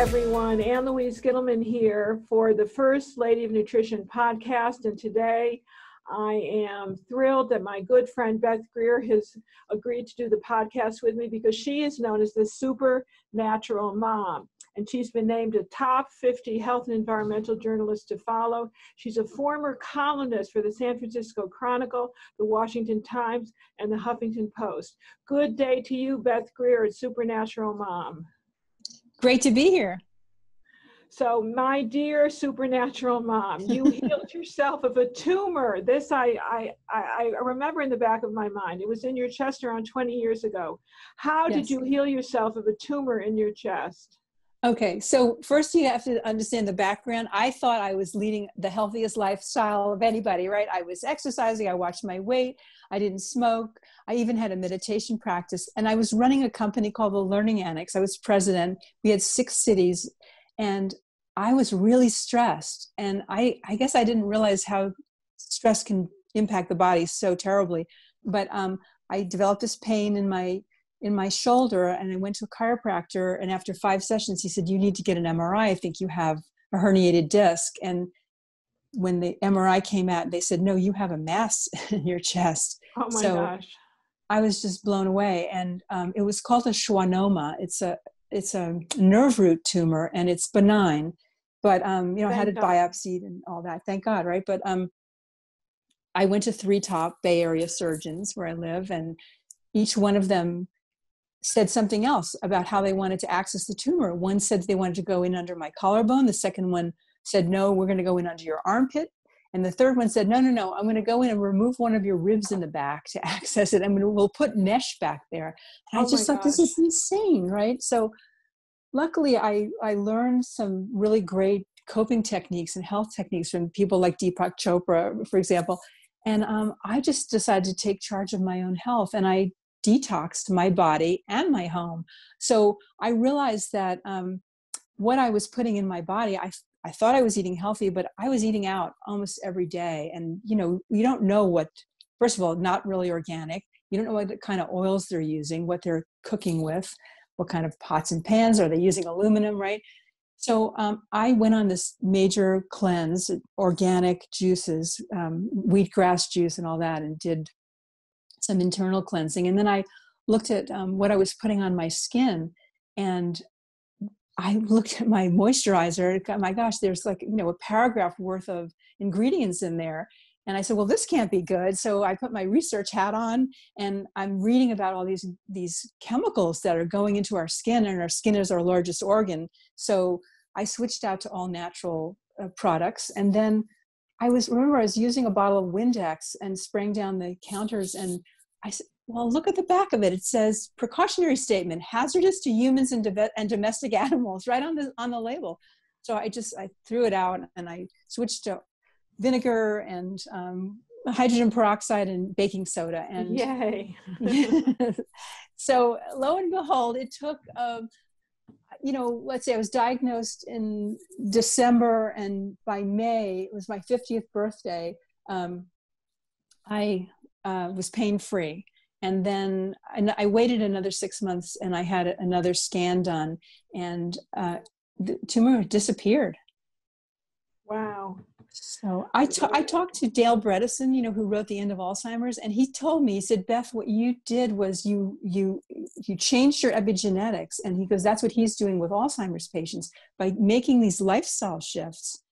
everyone. Ann Louise Gittleman here for the First Lady of Nutrition podcast. And today I am thrilled that my good friend Beth Greer has agreed to do the podcast with me because she is known as the supernatural mom. And she's been named a top 50 health and environmental journalist to follow. She's a former columnist for the San Francisco Chronicle, the Washington Times, and the Huffington Post. Good day to you, Beth Greer, at Supernatural Mom. Great to be here. So, my dear supernatural mom, you healed yourself of a tumor. This I remember in the back of my mind. It was in your chest around 20 years ago. How did you heal yourself of a tumor in your chest? Okay, so first you have to understand the background. I thought I was leading the healthiest lifestyle of anybody, right? I was exercising, I watched my weight, I didn't smoke, I even had a meditation practice, and I was running a company called the Learning Annex. I was president. We had 6 cities, and I was really stressed. And I guess I didn't realize how stress can impact the body so terribly. But I developed this pain in my shoulder, and I went to a chiropractor, and after 5 sessions, he said, you need to get an MRI. I think you have a herniated disc. And when the MRI came out, they said, no, you have a mass in your chest. Oh my gosh. I was just blown away. And it was called a schwannoma. It's a nerve root tumor, and it's benign, but I had it biopsied and all that. Thank God. Right. But I went to 3 top Bay Area surgeons where I live, and each one of them said something else about how they wanted to access the tumor. One said they wanted to go in under my collarbone. The second one said, no, we're going to go in under your armpit. And the third one said, no, I'm going to go in and remove one of your ribs in the back to access it. And we'll put mesh back there. And I just thought, this is insane, right? So luckily I learned some really great coping techniques and health techniques from people like Deepak Chopra, for example. And I just decided to take charge of my own health, and I detoxed my body and my home. So I realized that what I was putting in my body, I thought I was eating healthy, but I was eating out almost every day. And, you don't know what, first of all, not really organic. You don't know what kind of oils they're using, what they're cooking with, what kind of pots and pans. Are they using aluminum, right? So I went on this major cleanse, organic juices, wheatgrass juice and all that, and did some internal cleansing. And then I looked at what I was putting on my skin, and I looked at my moisturizer. My gosh, there's a paragraph worth of ingredients in there. And I said, well, this can't be good. So I put my research hat on, and I'm reading about all these chemicals that are going into our skin, and our skin is our largest organ. So I switched out to all natural products. And then I was using a bottle of Windex and spraying down the counters, and I said, well, look at the back of it. It says precautionary statement, hazardous to humans and domestic animals, right on the label. So I threw it out, and I switched to vinegar and hydrogen peroxide and baking soda. And yay. So lo and behold, it took, let's say I was diagnosed in December, and by May, it was my 50th birthday, I was pain-free. And then I waited another 6 months, and I had another scan done, and the tumor disappeared. Wow. So I talked to Dale Bredesen, who wrote The End of Alzheimer's, and he told me, he said, Beth, what you did was you changed your epigenetics. And he goes, that's what he's doing with Alzheimer's patients by making these lifestyle shifts.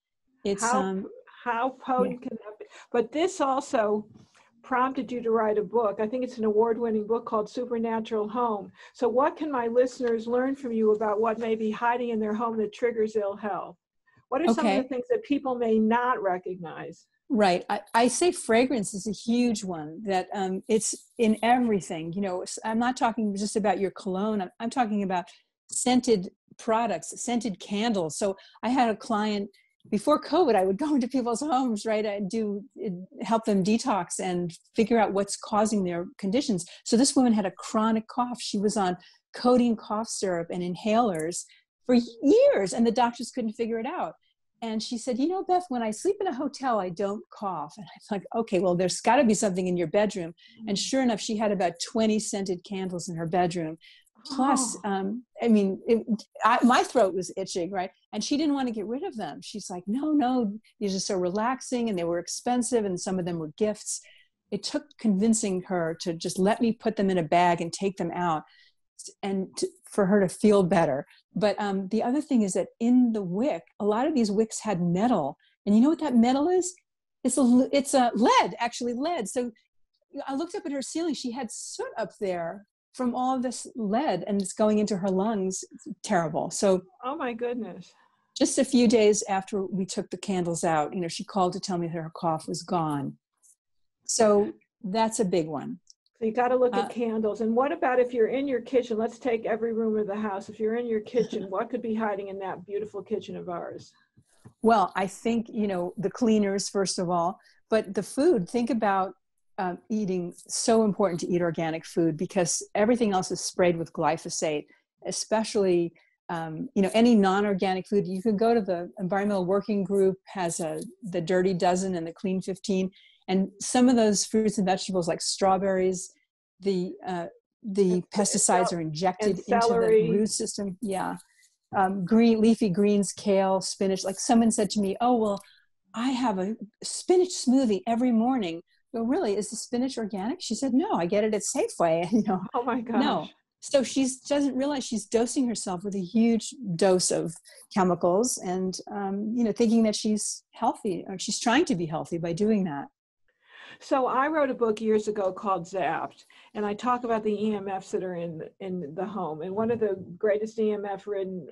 It's how potent can that be? But this also prompted you to write a book. I think it's an award-winning book called Supernatural Home. So what can my listeners learn from you about what may be hiding in their home that triggers ill health? What are some of the things that people may not recognize? Right. I say fragrance is a huge one, that it's in everything. I'm not talking just about your cologne. I'm talking about scented products, scented candles. So I had a client before COVID, I would go into people's homes, right? I'd help them detox and figure out what's causing their conditions. So this woman had a chronic cough. She was on codeine cough syrup and inhalers for years, and the doctors couldn't figure it out. And she said, Beth, when I sleep in a hotel, I don't cough. And I was like, okay, well, there's got to be something in your bedroom. And sure enough, she had about 20 scented candles in her bedroom. Oh, Plus, my throat was itching, right? And she didn't want to get rid of them. She's like, no, these are so relaxing, and they were expensive, and some of them were gifts. It took convincing her to just let me put them in a bag and take them out, and for her to feel better. But the other thing is that in the wick, a lot of these wicks had metal, and you know what that metal is? It's a lead, actually lead. So I looked up at her ceiling. She had soot up there from all this lead, and it's going into her lungs. It's terrible. So, oh my goodness. just a few days after we took the candles out, she called to tell me that her cough was gone. So that's a big one. So you got to look at candles. And what about if you're in your kitchen? Let's take every room of the house. If you're in your kitchen, what could be hiding in that beautiful kitchen of ours? Well, I think, the cleaners, first of all, but the food, think about eating, so important to eat organic food, because everything else is sprayed with glyphosate, especially, any non-organic food. You can go to the Environmental Working Group, has the Dirty Dozen and the Clean 15. And some of those fruits and vegetables, like strawberries, the pesticides are injected into the root system. Yeah. Green leafy greens, kale, spinach. Like someone said to me, oh, well, I have a spinach smoothie every morning. Well, really, is the spinach organic? She said, no, I get it at Safeway. Oh my gosh. No. So she doesn't realize she's dosing herself with a huge dose of chemicals, and, thinking that she's healthy, or she's trying to be healthy by doing that. So I wrote a book years ago called Zapped, and I talk about the EMFs that are in the home. And one of the greatest EMF-ridden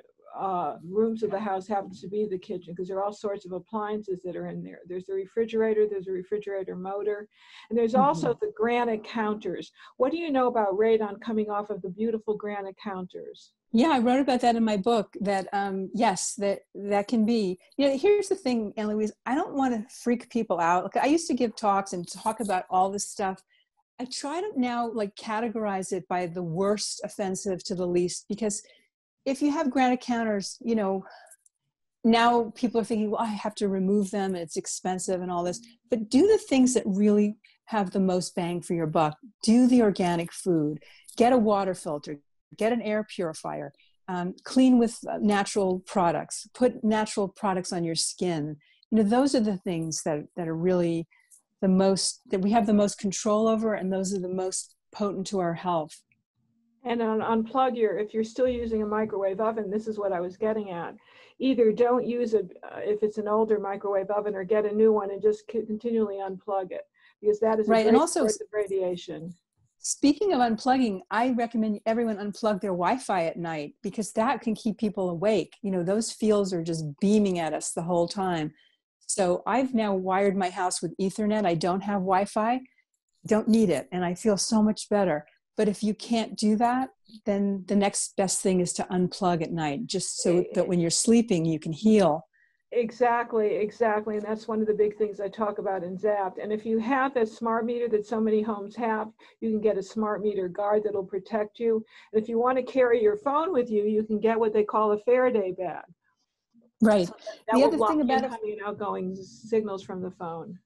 rooms of the house happens to be the kitchen, because there are all sorts of appliances that are in there. There's a refrigerator, there's a refrigerator motor, and there's also the granite counters. What do you know about radon coming off of the beautiful granite counters? Yeah, I wrote about that in my book, that yes, that can be. Here's the thing, Anne Louise, I don't want to freak people out. Like, I used to give talks and talk about all this stuff. I try to now categorize it by the worst offensive to the least, because if you have granite counters, now people are thinking, well, I have to remove them and it's expensive and all this. But do the things that really have the most bang for your buck. Do the organic food. Get a water filter. Get an air purifier. Clean with natural products. Put natural products on your skin. Those are the things that are really the most, that we have the most control over, and those are the most potent to our health. And unplug if you're still using a microwave oven, this is what I was getting at. Either don't use it if it's an older microwave oven, or get a new one and just continually unplug it, because that is a great source of radiation. Speaking of unplugging, I recommend everyone unplug their Wi-Fi at night, because that can keep people awake. Those fields are just beaming at us the whole time. So I've now wired my house with Ethernet. I don't have Wi-Fi, don't need it, and I feel so much better. But if you can't do that, then the next best thing is to unplug at night, just so that when you're sleeping, you can heal. Exactly. And that's one of the big things I talk about in Zapped. And if you have that smart meter that so many homes have, you can get a smart meter guard that'll protect you. And if you want to carry your phone with you, you can get what they call a Faraday bag. Right. So that the will other block thing about incoming and outgoing signals from the phone.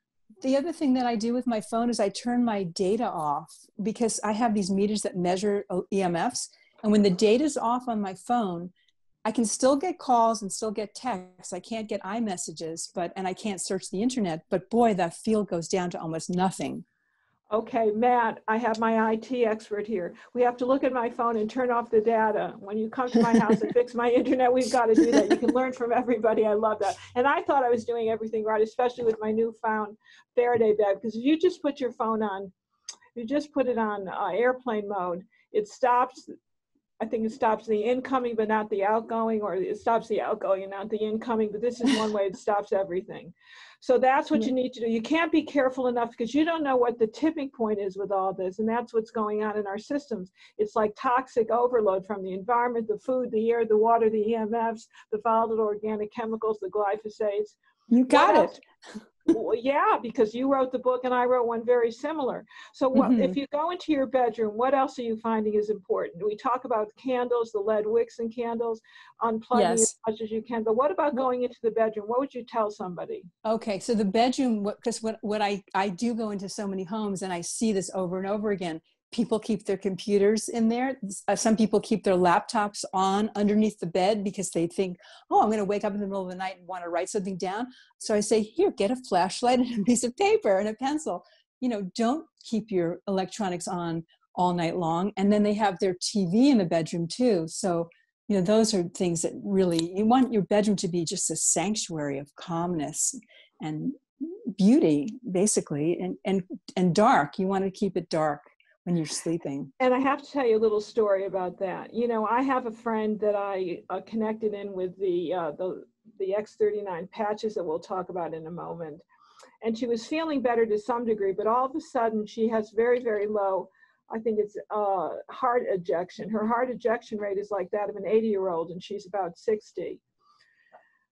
The other thing that I do with my phone is I turn my data off, because I have these meters that measure EMFs. And when the data's off on my phone, I can still get calls and still get texts. I can't get iMessages, and I can't search the internet, but boy, that field goes down to almost nothing. Okay, Matt, I have my IT expert here. We have to look at my phone and turn off the data. When you come to my house and fix my internet, we've got to do that. You can learn from everybody. I love that. And I thought I was doing everything right, especially with my newfound Faraday bag, because if you just put your phone on, you just put it on airplane mode, it stops. I think it stops the incoming, but not the outgoing, or it stops the outgoing and not the incoming. But this is one way it stops everything. So that's what you need to do. You can't be careful enough, because you don't know what the tipping point is with all this. And that's what's going on in our systems. It's like toxic overload from the environment, the food, the air, the water, the EMFs, the volatile organic chemicals, the glyphosates. You got it. Well, yeah, because you wrote the book and I wrote one very similar. So if you go into your bedroom, what else are you finding is important? We talk about candles, the lead wicks and candles, unplugging as much as you can. But what about going into the bedroom? What would you tell somebody? Okay, so the bedroom, because what I do go into so many homes, and I see this over and over again. people keep their computers in there. Some people keep their laptops on underneath the bed because they think, oh, I'm going to wake up in the middle of the night and want to write something down. So I say, here, get a flashlight and a piece of paper and a pencil. Don't keep your electronics on all night long. And then they have their TV in the bedroom too. So, those are things that really, you want your bedroom to be just a sanctuary of calmness and beauty, basically, and dark. You want to keep it dark when you're sleeping. And I have to tell you a little story about that. I have a friend that I connected in with the X39 patches that we'll talk about in a moment. And she was feeling better to some degree, but all of a sudden she has very, very low, I think it's heart ejection. Her heart ejection rate is like that of an 80-year-old, and she's about 60.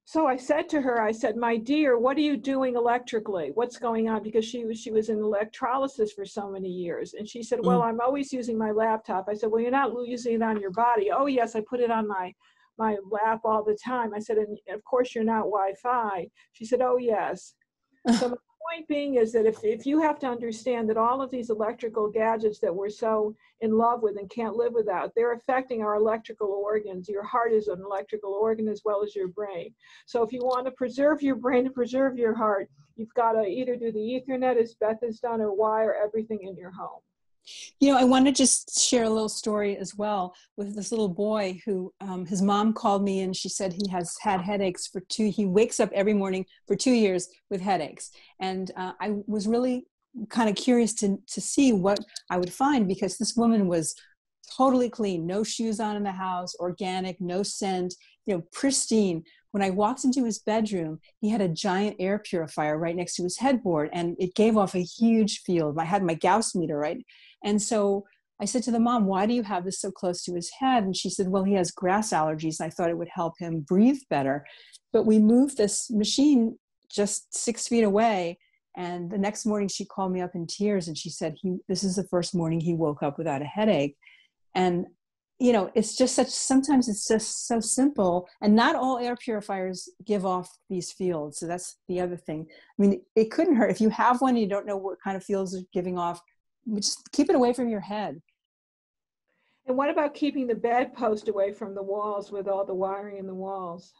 So I said to her, my dear, what are you doing electrically? What's going on? Because she was in electrolysis for so many years. And she said, well, I'm always using my laptop. I said, well, you're not using it on your body. Oh, yes, I put it on my lap all the time. I said, and of course, you're not Wi-Fi. She said, oh, yes. So my point being is that if you have to understand that all of these electrical gadgets that we're so in love with and can't live without, they're affecting our electrical organs. Your heart is an electrical organ as well as your brain. So if you want to preserve your brain and preserve your heart, you've got to either do the Ethernet as Beth has done or wire everything in your home. I want to just share a little story as well with this little boy who his mom called me and she said he has had headaches he wakes up every morning for 2 years with headaches. And I was really kind of curious to see what I would find, because this woman was totally clean, no shoes on in the house, organic, no scent, pristine. When I walked into his bedroom, he had a giant air purifier right next to his headboard, and it gave off a huge field. I had my Gauss meter, right? And so I said to the mom, why do you have this so close to his head? And she said, well, he has grass allergies. I thought it would help him breathe better. But we moved this machine just 6 feet away. And the next morning she called me up in tears and she said, this is the first morning he woke up without a headache. And it's just sometimes it's just so simple, and not all air purifiers give off these fields. So that's the other thing. I mean, it couldn't hurt. If you have one, and you don't know what kind of fields are giving off, just keep it away from your head. And what about keeping the bedpost away from the walls with all the wiring in the walls?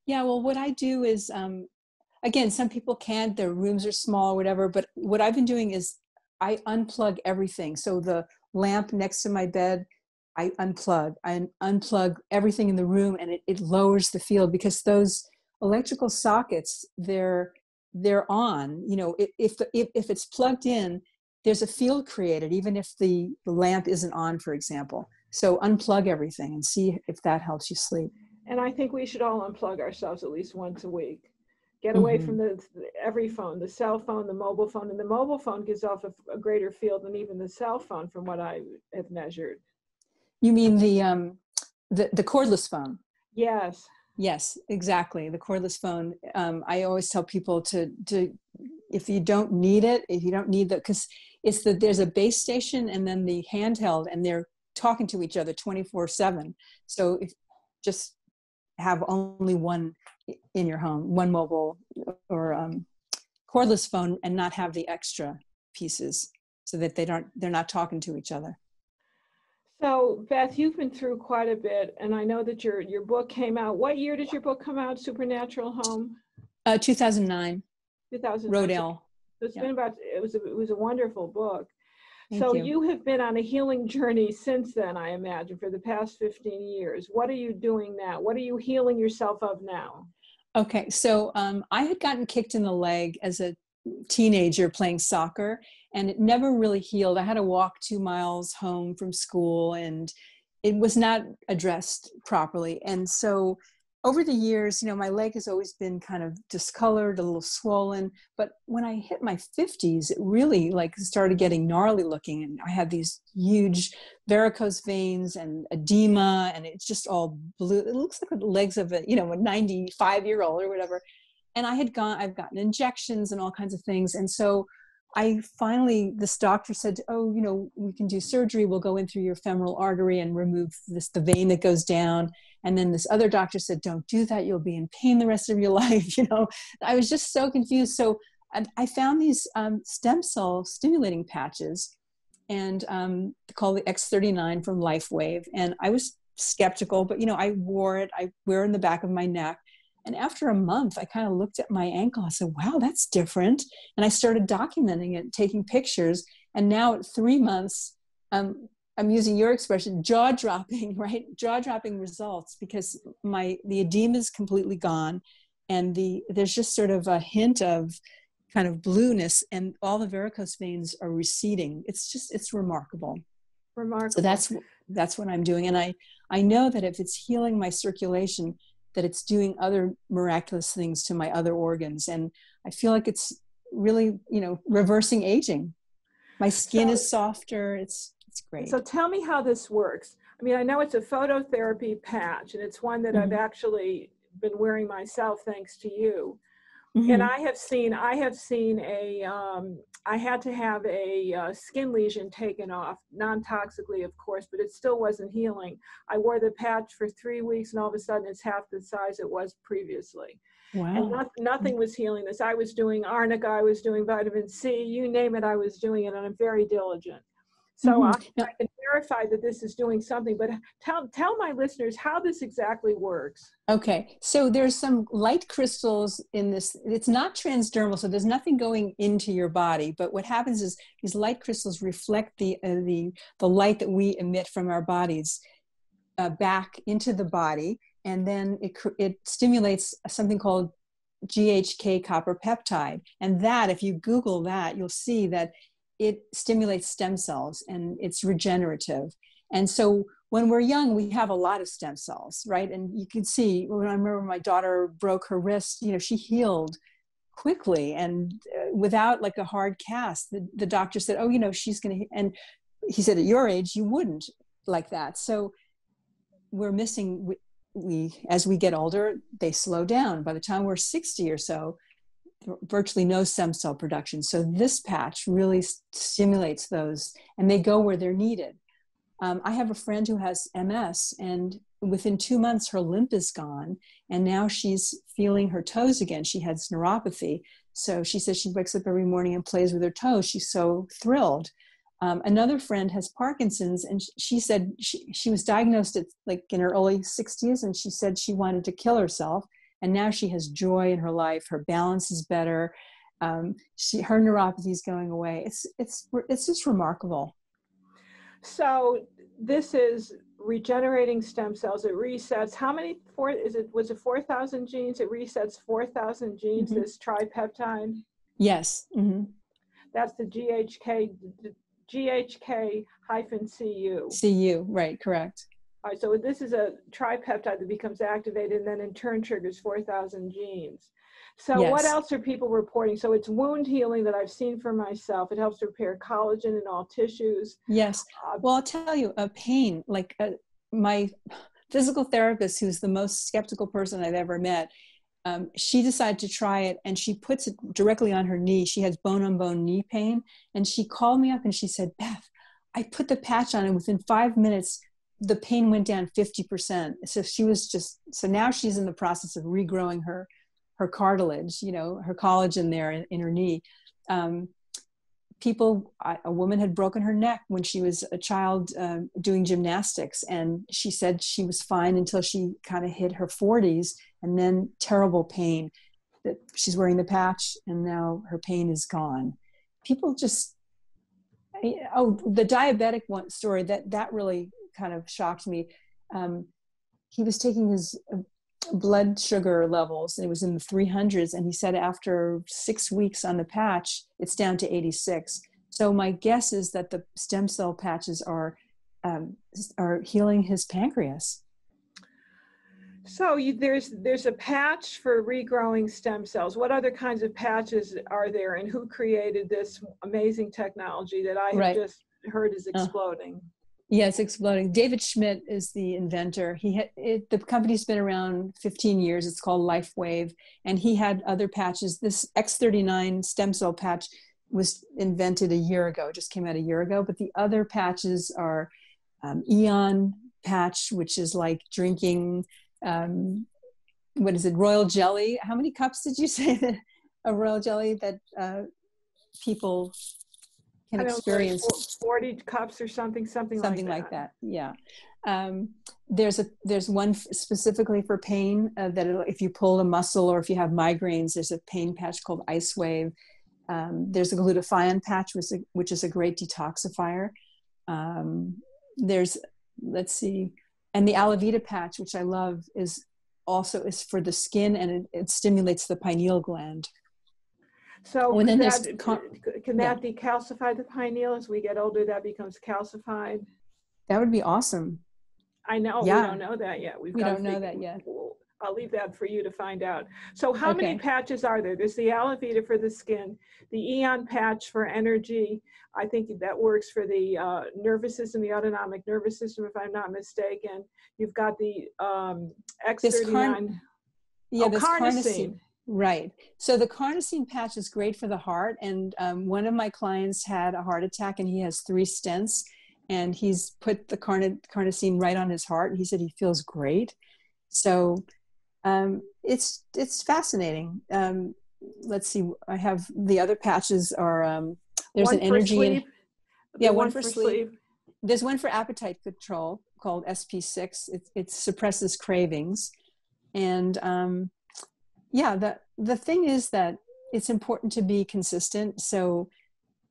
Yeah, well, what I do is, again, some people can't, their rooms are small or whatever, but what I've been doing is I unplug everything. So the lamp next to my bed, I unplug everything in the room, and it lowers the field, because those electrical sockets, they're on. If it's plugged in, there's a field created, even if the lamp isn't on, for example. So unplug everything and see if that helps you sleep. And I think we should all unplug ourselves at least once a week. Get away from every phone, the cell phone, the mobile phone. And the mobile phone gives off a greater field than even the cell phone, from what I have measured. You mean the cordless phone? Yes. Yes, exactly. The cordless phone. I always tell people to if you don't need it, because there's a base station and then the handheld, and they're talking to each other 24/7. So just have only one in your home, one mobile or cordless phone, and not have the extra pieces, so that they're not talking to each other. So, Beth, you've been through quite a bit, and I know that your book came out. What year did your book come out, Supernatural Home? 2009. 2009. Rodale. So it's been it was a wonderful book. Thank you. You have been on a healing journey since then, I imagine, for the past 15 years. What are you doing now? What are you healing yourself of now? Okay, so I had gotten kicked in the leg as a teenager playing soccer, and it never really healed. I had to walk 2 miles home from school, and it was not addressed properly. And so over the years, my leg has always been kind of discolored, a little swollen. But when I hit my 50s, it really started getting gnarly looking. And I had these huge varicose veins and edema, and it's just all blue. It looks like the legs of a 95-year-old or whatever. And I've gotten injections and all kinds of things. And so this doctor said, we can do surgery. We'll go in through your femoral artery and remove the vein that goes down. And then this other doctor said, don't do that. You'll be in pain the rest of your life. I was just so confused. So I found these stem cell stimulating patches and called the X39 from LifeWave. And I was skeptical, but I wore it. I wear it in the back of my neck. And after a month, I kind of looked at my ankle. I said, wow, that's different. And I started documenting it, taking pictures. And now at 3 months, I'm using your expression, jaw-dropping, right? Jaw-dropping results, because the edema is completely gone. And there's just sort of a hint of kind of blueness, and all the varicose veins are receding. It's remarkable. Remarkable. So that's what I'm doing. And I know that if it's healing my circulation, that it's doing other miraculous things to my other organs. And I feel like it's really, reversing aging. My skin is softer. It's great. So tell me how this works. I mean, I know it's a phototherapy patch, and it's one that I've actually been wearing myself, thanks to you. Mm-hmm. And I had to have a skin lesion taken off, non-toxically, of course, but it still wasn't healing. I wore the patch for 3 weeks, and all of a sudden it's half the size it was previously. Wow. And nothing was healing this. I was doing arnica, I was doing vitamin C, you name it, I was doing it, and I'm very diligent. So I can verify that this is doing something, but tell my listeners how this exactly works. Okay, so there's some light crystals in this. It's not transdermal, so there's nothing going into your body. But what happens is these light crystals reflect the light that we emit from our bodies back into the body, and then it stimulates something called GHK copper peptide. And that, if you Google that, you'll see that it stimulates stem cells, and it's regenerative. And so when we're young, we have a lot of stem cells, right? And you can see, when I remember my daughter broke her wrist, she healed quickly and without like a hard cast. The doctor said, oh, she's going to, and he said, at your age, you wouldn't like that. So we're missing, as we get older, they slow down. By the time we're 60 or so, virtually no stem cell production. So this patch really stimulates those, and they go where they're needed. I have a friend who has MS, and within 2 months, her limp is gone, and now she's feeling her toes again. She has neuropathy. So she says she wakes up every morning and plays with her toes. She's so thrilled. Another friend has Parkinson's, and she said she was diagnosed at in her early 60s, and she said she wanted to kill herself. And now she has joy in her life. Her balance is better. Her neuropathy is going away. It's just remarkable. So this is regenerating stem cells. It resets. How many? Was it 4,000 genes? It resets 4,000 genes. Mm-hmm. This tripeptide. Yes. Mm-hmm. That's the GHK-CU. CU, right? Correct. All right, so this is a tripeptide that becomes activated and then in turn triggers 4,000 genes. So yes. What else are people reporting? So it's wound healing that I've seen for myself. It helps to repair collagen in all tissues. Yes. Well, I'll tell you, pain, my physical therapist, who's the most skeptical person I've ever met, she decided to try it, and she puts it directly on her knee. She has bone-on-bone knee pain, and she called me up and she said, Beth, I put the patch on, and within 5 minutes, the pain went down 50%. So now she's in the process of regrowing her cartilage, her collagen there in her knee. A woman had broken her neck when she was a child doing gymnastics, and she said she was fine until she kind of hit her 40s, and then terrible pain. That she's wearing the patch, and now her pain is gone. People just, the diabetic one story, that really kind of shocked me. He was taking his blood sugar levels, and it was in the 300s, and he said after 6 weeks on the patch, it's down to 86. So my guess is that the stem cell patches are healing his pancreas. So there's a patch for regrowing stem cells. What other kinds of patches are there, and who created this amazing technology that I have just heard is exploding? Yeah, it's exploding. David Schmidt is the inventor. The company's been around 15 years. It's called LifeWave, and he had other patches. This X39 stem cell patch was invented a year ago, just came out a year ago. But the other patches are Eon patch, which is like drinking, royal jelly. How many cups did you say that a royal jelly that people can I don't know, like experience 40 cups or something like that. Yeah. There's one specifically for pain that if you pull a muscle or if you have migraines, there's a pain patch called LifeWave. There's a glutathione patch, which is a great detoxifier. Let's see, and the Alavita patch, which I love, is for the skin, and it stimulates the pineal gland. So can that yeah. decalcify the pineal as we get older? That becomes calcified. That would be awesome. I know. Yeah. We don't know that yet. We don't know that yet. I'll leave that for you to find out. So how many patches are there? There's the Alavita for the skin, the Eon patch for energy. I think that works for the nervous system, the autonomic nervous system, if I'm not mistaken. You've got the X39. Carnosine. Right. So the carnosine patch is great for the heart. And one of my clients had a heart attack and he has 3 stents and he's put the carnosine right on his heart. And he said he feels great. So it's fascinating. Let's see. I have the other patches are, there's an energy. One for sleep. There's one for appetite control called SP6. It suppresses cravings. And, the thing is that it's important to be consistent. So,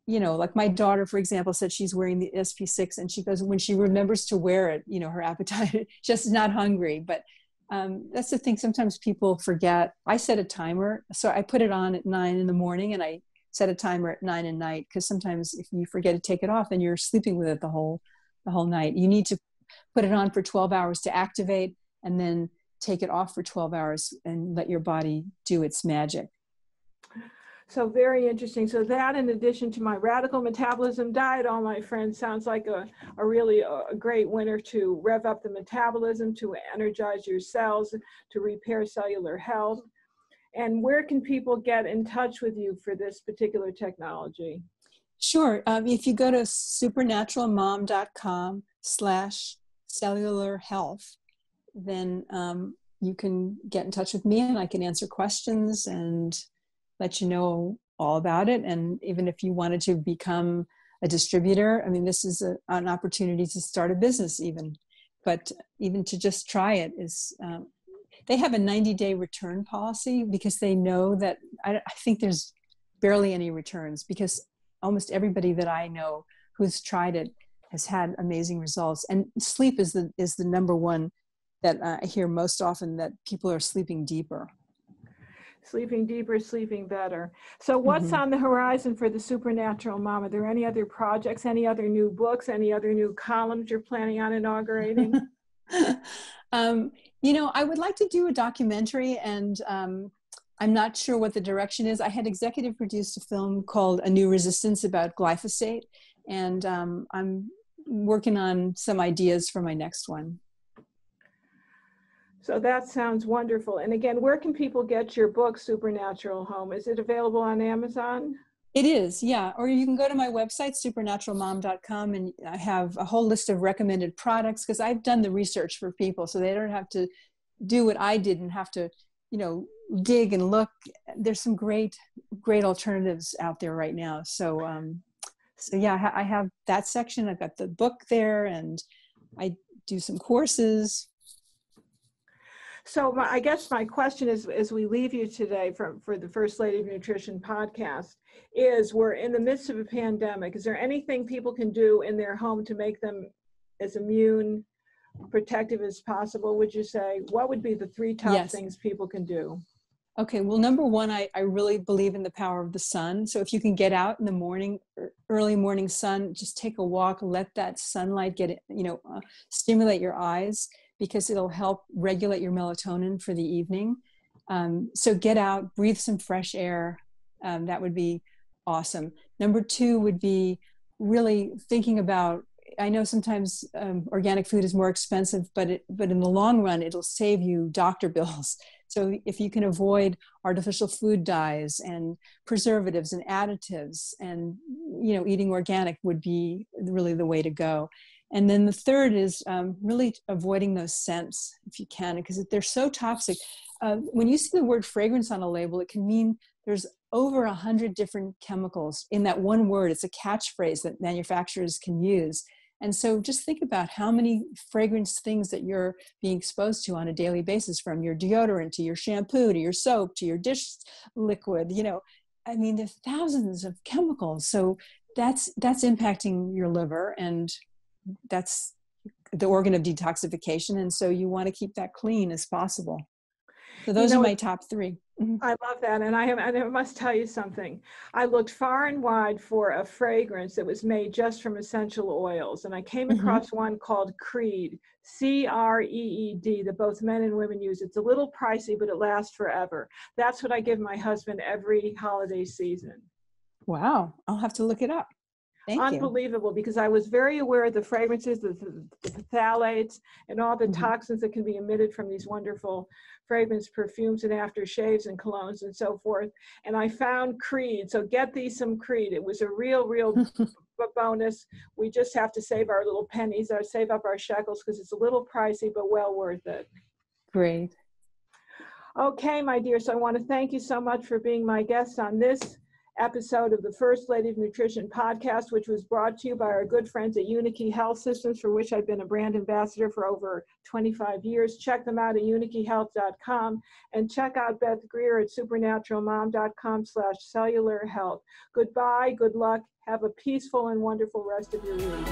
like my daughter, for example, said she's wearing the SP6 and she goes, when she remembers to wear it, her appetite, just not hungry. But that's the thing. Sometimes people forget. I set a timer. So I put it on at 9 in the morning and I set a timer at 9 at night. Because sometimes if you forget to take it off, then you're sleeping with it the whole night. You need to put it on for 12 hours to activate and then take it off for 12 hours and let your body do its magic. So very interesting. So that, in addition to my radical metabolism diet, all my friends, sounds like a really great winner to rev up the metabolism, to energize your cells, to repair cellular health. And where can people get in touch with you for this particular technology? Sure. If you go to supernaturalmom.com/cellular health, then you can get in touch with me and I can answer questions and let you know all about it. And even if you wanted to become a distributor, I mean, this is an opportunity to start a business but even to just try it is, they have a 90-day return policy because they know that I think there's barely any returns because almost everybody that I know who's tried it has had amazing results. And sleep is the number one that I hear most often, that people are sleeping deeper. Sleeping deeper, sleeping better. So what's on the horizon for the Supernatural Mom? Are there any other projects, any other new books, any other new columns you're planning on inaugurating? I would like to do a documentary and I'm not sure what the direction is. I had executive produced a film called A New Resistance about glyphosate, and I'm working on some ideas for my next one. So that sounds wonderful. And again, where can people get your book, Supernatural Home? Is it available on Amazon? It is, yeah. Or you can go to my website, supernaturalmom.com, and I have a whole list of recommended products because I've done the research for people so they don't have to do what I did and have to, dig and look. There's some great alternatives out there right now. So yeah, I have that section. I've got the book there and I do some courses. So I guess my question is, as we leave you today for the First Lady of Nutrition podcast, is we're in the midst of a pandemic. Is there anything people can do in their home to make them as immune protective as possible, would you say? What would be the 3 top things people can do? Okay, well, number one, I really believe in the power of the sun. So if you can get out in the morning, early morning sun, just take a walk, let that sunlight get, stimulate your eyes, because it'll help regulate your melatonin for the evening. So get out, breathe some fresh air. That would be awesome. Number 2 would be really thinking about, I know sometimes organic food is more expensive, but in the long run, it'll save you doctor bills. So if you can avoid artificial food dyes and preservatives and additives and, eating organic would be really the way to go. And then the third is really avoiding those scents if you can, because they're so toxic. When you see the word fragrance on a label, it can mean there's over 100 different chemicals in that one word. It's a catchphrase that manufacturers can use. And so just think about how many fragrance things that you're being exposed to on a daily basis, from your deodorant to your shampoo to your soap to your dish liquid. You know, I mean, there's thousands of chemicals. So that's impacting your liver, and that's the organ of detoxification. And so you want to keep that clean as possible. So those are my top three. I love that. And I must tell you something. I looked far and wide for a fragrance that was made just from essential oils. And I came across one called Creed, C-R-E-E-D, that both men and women use. It's a little pricey, but it lasts forever. That's what I give my husband every holiday season. Wow. I'll have to look it up. Thank Unbelievable, because I was very aware of the fragrances, the phthalates, and all the toxins that can be emitted from these wonderful fragrance perfumes and aftershaves and colognes and so forth. And I found Creed. So get thee some Creed. It was a real bonus. We just have to save our little pennies, or save up our shekels, because it's a little pricey, but well worth it. Great. Okay, my dear. So I want to thank you so much for being my guest on this episode of the First Lady of Nutrition podcast, which was brought to you by our good friends at Unikey Health Systems, for which I've been a brand ambassador for over 25 years. Check them out at unikeyhealth.com, and check out Beth Greer at supernaturalmom.com/cellular health. Goodbye, good luck, have a peaceful and wonderful rest of your week.